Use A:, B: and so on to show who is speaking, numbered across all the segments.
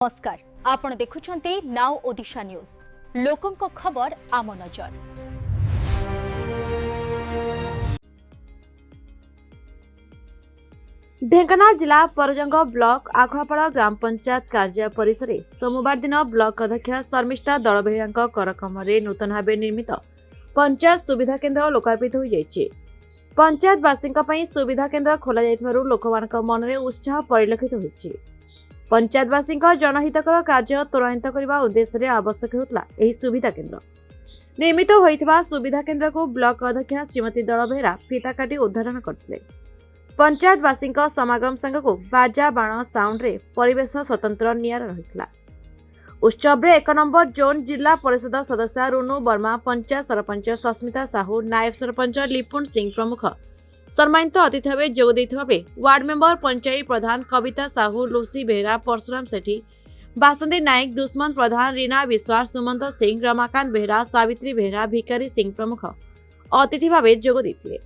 A: नमस्कार आपण देखुछन्ते now Odisha news लोकंक खबर आम नजर।
B: ढेंकानाल जिला परजंग ब्लॉक आखुआपाड़ ग्राम पंचायत कार्य परिसर सोमवार दिन ब्लॉक अध्यक्ष शर्मिष्ठा दलबेहेरा करकम नूतन भाव निर्मित पंचायत सुविधा केन्द्र लोकार्पित हो जाइए। पंचायतवासी सुविधा केन्द्र खोल लोक मन में उत्साह परिलक्षित होइछि। पंचायतवासी जनहितकर कार्य त्वरान्वित करने उद्देश्य आवश्यक होता सुविधा केन्द्र निर्मित होइथिबा सुविधा केन्द्र को ब्लॉक अध्यक्ष श्रीमती दलबेहेरा फीता काटी उद्घाटन करथिले। पंचायतवासी समागम संगक बाजा बाण साउंड रे परिवेश स्वतंत्र नियारा रहितला। उत्सव रे 1 नंबर जोन जिला परिषद सदस्य रुनु वर्मा, पंचायत सरपंच सस्मिता साहू, नायब सरपंच लिपुन सिंह प्रमुख सम्मानित अतिथि भाव जोग देथिबा बेले वार्ड मेंबर पंचायत प्रधान कविता साहू, लुसी बेहेरा, परशुराम सेठी, बासंती नायक, दुष्मन प्रधान, रीना विश्वास, सुमंत सिंह, रमाकांत बेहेरा, सावित्री बेहेरा, भिकारी सिंह प्रमुख अतिथि भाव जोग देथिले।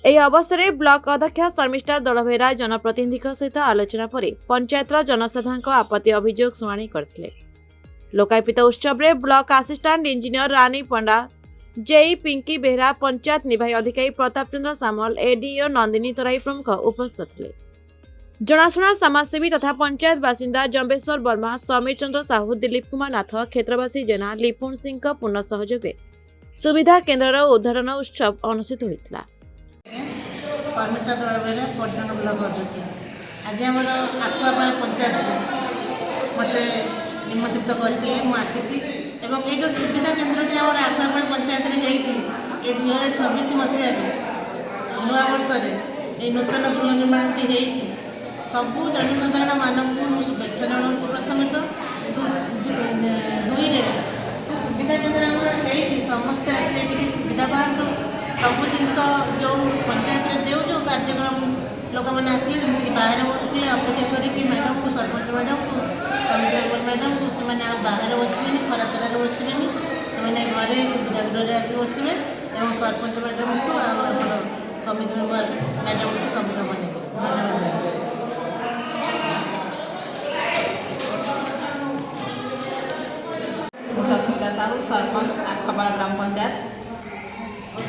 B: ଏହି ଅବସରରେ ବ୍ଲକ ଅଧ୍ୟକ୍ଷ ଶର୍ମିଷ୍ଠା ଦଳବେହେରା जनप्रतिनिधि सहित आलोचना पर पंचायतर जनसाधारण आपत्ति अभियोग शुणाणी करथिले। लोकार्पित उत्सव में ब्लक असिस्टेंट इंजीनियर रानी पंडा, जेई पिंकी बेहेरा, पंचायत निर्वाही अधिकारी प्रताप चंद्र सामल, एडीओ नंदिनी तराई प्रमुख उपस्थित थे। जनाशुना समाजसेवी तथा पंचायत बासिंदा जंबेश्वर वर्मा, समीर चंद्र साहू, दिलीप कुमार नाथ, क्षेत्रवासी जेना, लिपुन सिंह पूर्ण सहयोग सुविधा केन्द्र उद्घाटन उत्सव अनुष्ठित होता।
C: शर्मिष्ठा दलबेहेरा परजंग ब्लॉक अध्यक्ष आज आम आखुआपाड़ पंचायत मत निमंत्रित करते ये जो सुविधा केन्द्र आम आखुआपाड़ पंचायत ये 2026 मसीह नुआ वर्ष ये नूतन गृह निर्माण सबू जनसाधारण मानक शुभेच्छा जनाऊँ। प्रथम तो दुई सुविधा केन्द्र समस्ते आसे सुविधा पातु सब जिन जो पंचायत जो जो कार्यक्रम लोक मैंने आसिले जमीन बाहर बसते अपेक्षा करी मैडम को सरपंच मैडम को कमिटी मैडम को से बाहर बसले खरा खरार बसले से घरे सुविधा गृह आस बसवे और सरपंच मैडम को आम समिति मेम्बर मैडम को सब काम धन्यवाद।
D: सस्मिता साहू, सरपंच आखुआपाड़ ग्राम पंचायत।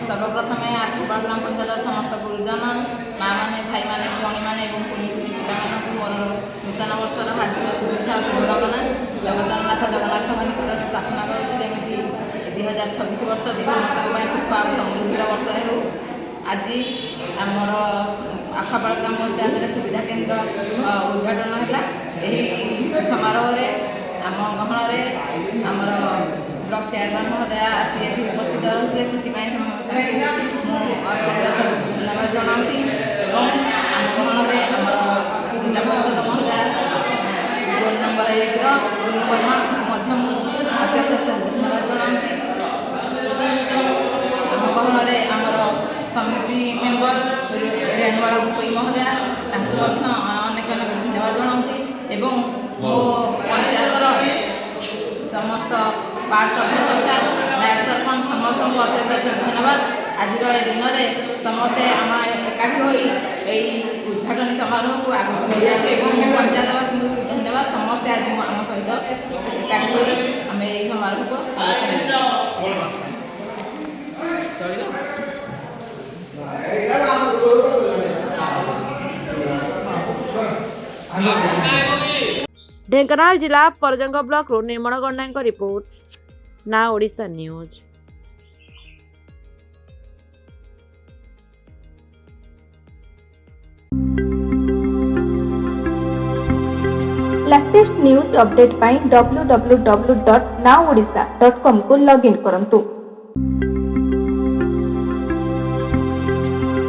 D: सर्वप्रथम आखुआपाड़ ग्राम पंचायत समस्त गुरुजन माँ मैंने भाई मैंने भौणी मैंने कुनी कुनी पिला मोर नूतन वर्षर हार्दिक शुभेच्छा और शुभकामना। जगन्नाथ निकट प्रार्थना करुँगी 2026 वर्ष समस्त सुख और समृद्धि वर्ष हो। आज आमर आखुआपाड़ ग्राम पंचायत सुविधा केन्द्र उद्घाटन है। यही समारोह आम गहन आमर ब्लॉक चेयरमैन महोदय आसी उपस्थित रही से धन्यवाद जनाऊँ। आम गहन आमर जिला परिषद महोदय जोन नंबर 1 रुनु वर्मा अशेष धन्यवाद जनाऊँ। आम गहन आमर समिति मेम्बर रेणुवाला भूपई महोदय अनेक अनेक धन्यवाद जनाऊँ। मो पंचायतर समस्त वार्ड सभ्य नायब सरपंच समस्त को अशेष धन्यवाद। आज दिन में समस्ते आम एकाठी हो उद्घाटन समारोह को आगे नहीं जाए पंचायतवासी को धन्यवाद। समस्ते आज आम सहित एकाठी हो आम यही समारोह को
B: ढेंकानाल जिला परजंग ब्लॉक रो निर्मल गणना report now Odisha news.
E: Latest news update पाई www.nowodisha.com को लॉगिन करंतु।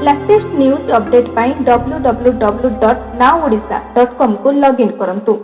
E: लेटेस्ट न्यूज अपडेट पाई www.nowodisha.com को लॉगिन करंतु।